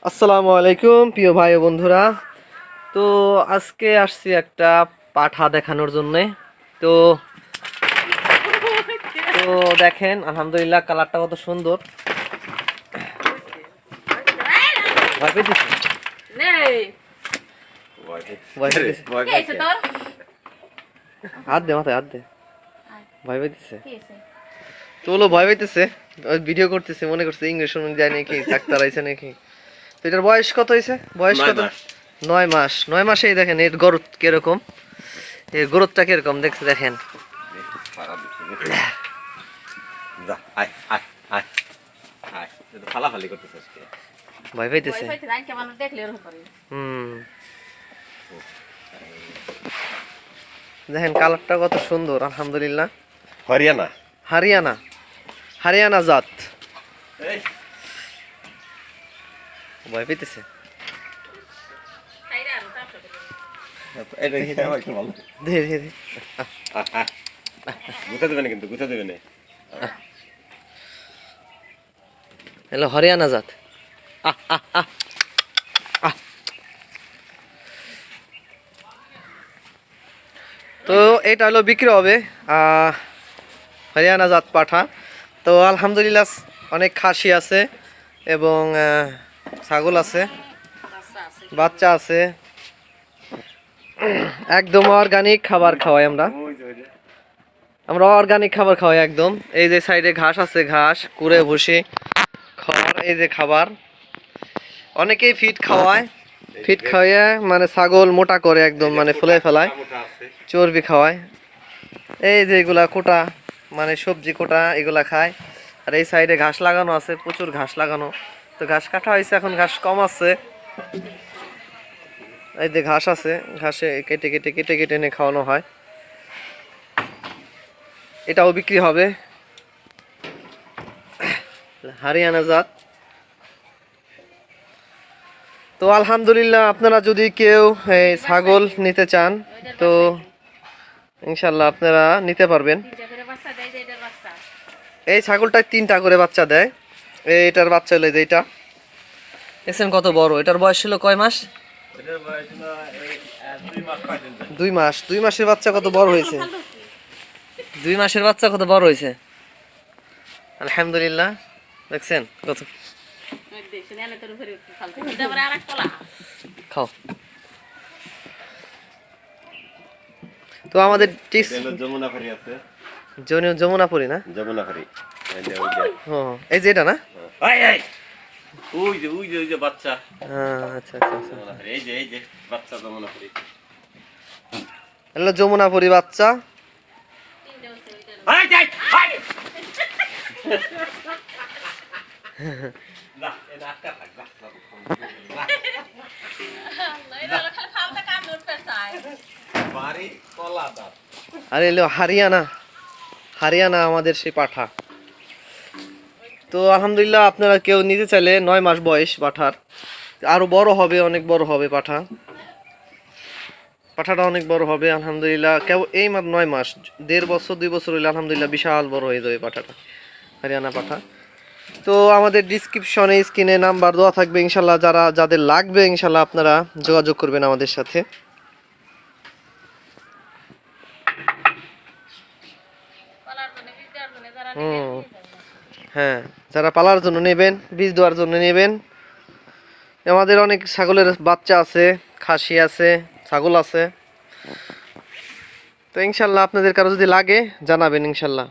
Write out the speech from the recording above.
আসসালামু আলাইকুম প্রিয় ভাই ও বন্ধুরা। তো আজকে আসছি একটা পাঠা দেখানোর জন্য। তো তো দেখেন আলহামদুলিল্লাহ কালারটা কত সুন্দর। ভয় পেয়েছিস? হাত দে মাথায় হাত দে। ভয় পেয়েছে তো বলো ভয় পেয়েছে, ভিডিও করতেছে মনে করছে ইংলিশ শুনুন যায় নাকি, ডাক্তার আইছে নাকি। তো এটার বয়স কত হয়েছে? বয়স কত? 9 মাস। 9 মাসেই দেখেন এর গ্রোথ কিরকম, এর গ্রোথটা কিরকম দেখছে দেখেন। ভয় পাইতেছে। দেখেন কালারটা কত সুন্দর আলহামদুলিল্লাহ। হরিয়ানা হারিয়ানা, হারিয়ানা জাত। ভয় পেতেছে। হ্যালো হরিয়ানা জাত। তো এটা হলো বিক্রি হবে হরিয়ানা জাত পাঠা। তো আলহামদুলিল্লাহ অনেক খাসি আছে এবং ছাগল আছে, বাচ্চা আছে। একদম অর্গানিক খাবার খাওয়াই আমরা অর্গানিক খাবার খাওয়াই একদম। এই যে সাইডে ঘাস আছে, ঘাস কুড়ে ভুসি খাবার, এই যে খাবার। অনেকেই ফিট খাওয়ায়, ফিট খাওয়াইয়া মানে ছাগল মোটা করে একদম মানে ফুলে ফেলায়, চর্বি খাওয়ায়। এই যে এগুলা কোটা মানে সবজি কোটা এগুলা খায়। আর এই সাইডে ঘাস লাগানো আছে, প্রচুর ঘাস লাগানো। তো ঘাস কাটা হয়েছে, এখন ঘাস কম আছে। এই যে ঘাস আছে, ঘাসে কেটে কেটে কেটে কেটে এনে খাওয়ানো হয়। এটাও বিক্রি হবে, হরিয়ানা জাত। তো আলহামদুলিল্লাহ আপনারা যদি কেউ এই ছাগল নিতে চান তো ইনশাল্লাহ আপনারা নিতে পারবেন। এই ছাগলটায় 3টা করে বাচ্চা দেয়। এইটার বাচ্চা হলো যেটা দেখছেন কত বড়। এটার বয়স ছিল কয় মাস? 2 মাস। 2 মাসের বাচ্চা কত বড় হয়েছে, 2 মাসের বাচ্চা কত বড় হয়েছে আলহামদুলিল্লাহ। দেখছেন কত। খাও। তো আমাদের যমুনাপুরি না, এই যে এটা না, বাচ্চা। আচ্ছা আচ্ছা হ্যালো যমুনাপুরি বাচ্চা। আরে এলো হারিয়ানা, হারিয়ানা আমাদের সেই পাঠা। তো আলহামদুলিল্লাহ আপনারা কেউ নিতে চাইলে 9 মাস বয়স পাঠার, আরো বড় হবে, অনেক বড় হবে পাঠা। পাঠাটা অনেক বড় হবে আলহামদুলিল্লাহ। কেউ এই মাত্র 9 মাস, 1.5 বছর 2 বছর হইলে আলহামদুলিল্লাহ বিশাল বড় হয়ে যাবে পাঠাটা, হরিয়ানা পাঠা। তো আমাদের ডিসক্রিপশনে স্ক্রিনে নাম্বার দেওয়া থাকবে, ইনশাল্লাহ যাদের লাগবে ইনশাল্লাহ আপনারা যোগাযোগ করবেন আমাদের সাথে। হ্যাঁ, যারা পালার জন্য নেবেন, বীজ দেওয়ার জন্য নেবেন। আমাদের অনেক ছাগলের বাচ্চা আছে, খাসি আছে, ছাগল আছে। তো ইনশাল্লাহ আপনাদের কারো যদি লাগে জানাবেন ইনশাল্লাহ।